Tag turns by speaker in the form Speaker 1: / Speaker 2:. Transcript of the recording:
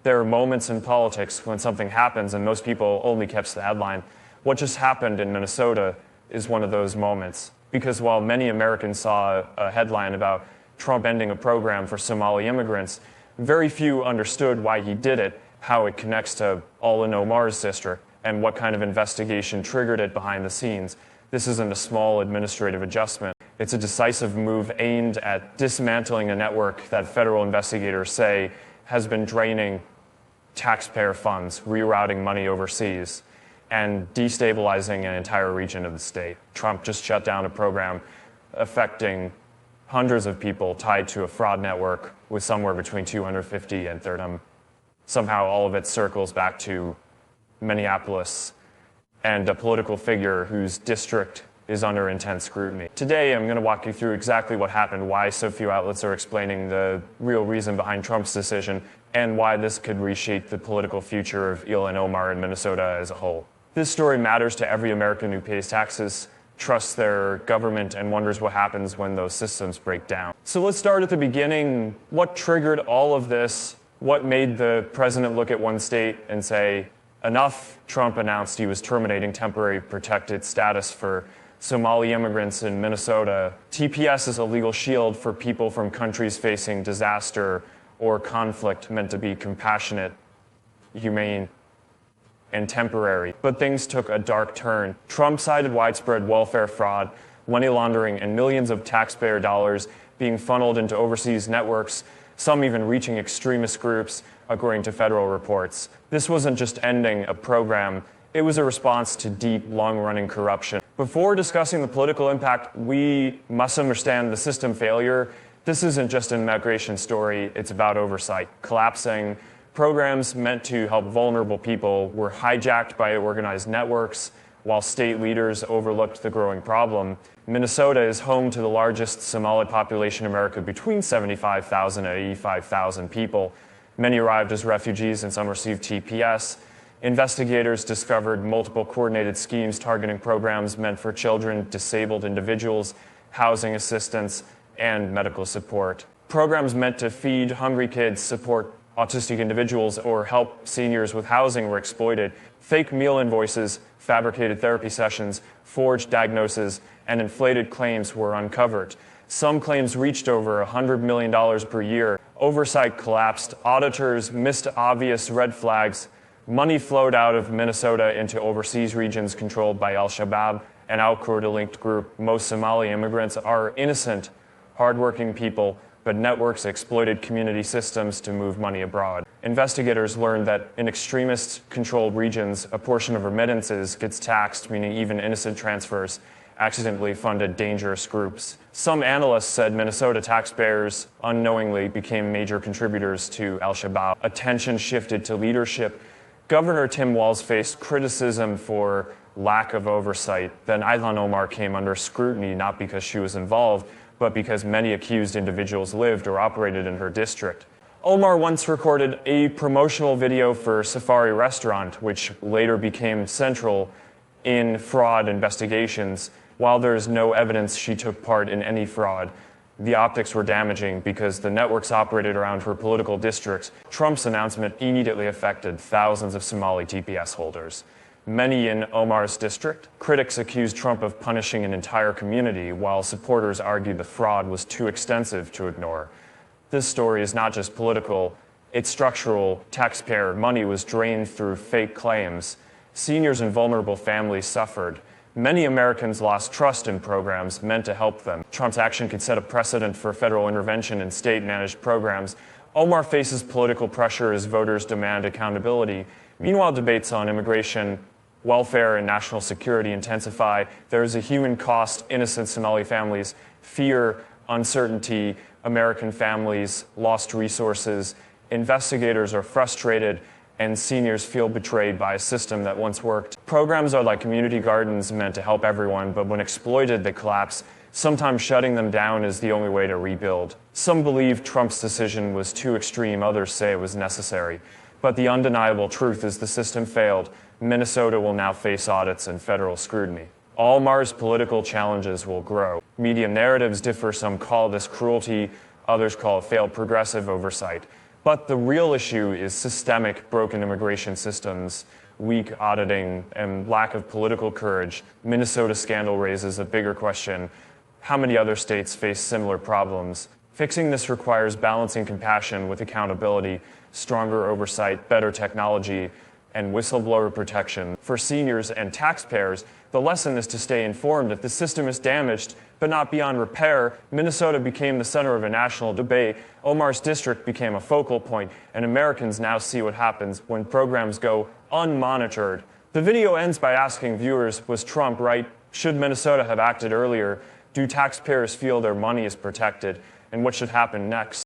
Speaker 1: There are moments in politics when something happens and most people only catch the headline. What just happened in Minnesota is one of those moments. Because while many Americans saw a headline about Trump ending a program for Somali immigrants, very few understood why he did it, how it connects to Ilhan Omar's district, and what kind of investigation triggered it behind the scenes. This isn't a small administrative adjustment. It's a decisive move aimed at dismantling a network that federal investigators say has been draining taxpayer funds, rerouting money overseas, and destabilizing an entire region of the state. Trump just shut down a program affecting hundreds of people tied to a fraud network with somewhere between 250 and 30. Somehow all of it circles back to Minneapolis and a political figure whose district is under intense scrutiny. Today, I'm going to walk you through exactly what happened, why so few outlets are explaining the real reason behind Trump's decision, and why this could reshape the political future of Ilhan Omar and Minnesota as a whole. This story matters to every American who pays taxes, trusts their government, and wonders what happens when those systems break down. So let's start at the beginning. What triggered all of this? What made the president look at one state and say, enough? Trump announced he was terminating temporary protected status for Somali immigrants in Minnesota. TPS is a legal shield for people from countries facing disaster or conflict, meant to be compassionate, humane, and temporary. But things took a dark turn. Trump cited widespread welfare fraud, money laundering, and millions of taxpayer dollars being funneled into overseas networks, some even reaching extremist groups, according to federal reports. This wasn't just ending a program, it was a response to deep, long-running corruption. Before discussing the political impact, we must understand the system failure. This isn't just an immigration story, it's about oversight. Collapsing programs meant to help vulnerable people were hijacked by organized networks, while state leaders overlooked the growing problem. Minnesota is home to the largest Somali population in America, between 75,000 and 85,000 people. Many arrived as refugees and some received TPS. Investigators discovered multiple coordinated schemes targeting programs meant for children, disabled individuals, housing assistance, and medical support. Programs meant to feed hungry kids, support autistic individuals, or help seniors with housing were exploited. Fake meal invoices, fabricated therapy sessions, forged diagnoses, and inflated claims were uncovered. Some claims reached over $100 million per year. Oversight collapsed. Auditors missed obvious red flags. Money flowed out of Minnesota into overseas regions controlled by Al-Shabaab, an Al-Qaeda-linked group. Most Somali immigrants are innocent, hardworking people, but networks exploited community systems to move money abroad. Investigators learned that in extremist-controlled regions, a portion of remittances gets taxed, meaning even innocent transfers accidentally funded dangerous groups. Some analysts said Minnesota taxpayers unknowingly became major contributors to Al-Shabaab. Attention shifted to leadership. Governor Tim Walz faced criticism for lack of oversight. Then Ilhan Omar came under scrutiny, not because she was involved, but because many accused individuals lived or operated in her district. Omar once recorded a promotional video for Safari Restaurant, which later became central in fraud investigations. While there is no evidence she took part in any fraud, the optics were damaging because the networks operated around her political districts. Trump's announcement immediately affected thousands of Somali TPS holders. Many in Omar's district. Critics accused Trump of punishing an entire community, while supporters argued the fraud was too extensive to ignore. This story is not just political, it's structural. Taxpayer money was drained through fake claims. Seniors and vulnerable families suffered. Many Americans lost trust in programs meant to help them. Trump's action could set a precedent for federal intervention in state-managed programs. Omar faces political pressure as voters demand accountability. Meanwhile, debates on immigration, welfare, and national security intensify. There is a human cost. Innocent Somali families fear uncertainty. American families lost resources. Investigators are frustrated, and seniors feel betrayed by a system that once worked. Programs are like community gardens meant to help everyone, but when exploited, they collapse. Sometimes shutting them down is the only way to rebuild. Some believe Trump's decision was too extreme, others say it was necessary. But the undeniable truth is the system failed. Minnesota will now face audits and federal scrutiny. Omar's political challenges will grow. Media narratives differ. Some call this cruelty, others call it failed progressive oversight. But the real issue is systemic broken immigration systems, weak auditing, and lack of political courage. Minnesota scandal raises a bigger question. How many other states face similar problems? Fixing this requires balancing compassion with accountability, stronger oversight, better technology, and whistleblower protection. For seniors and taxpayers, the lesson is to stay informed. If the system is damaged but not beyond repair, Minnesota became the center of a national debate. Omar's district became a focal point, and Americans now see what happens when programs go unmonitored. The video ends by asking viewers, was Trump right? Should Minnesota have acted earlier? Do taxpayers feel their money is protected? And what should happen next?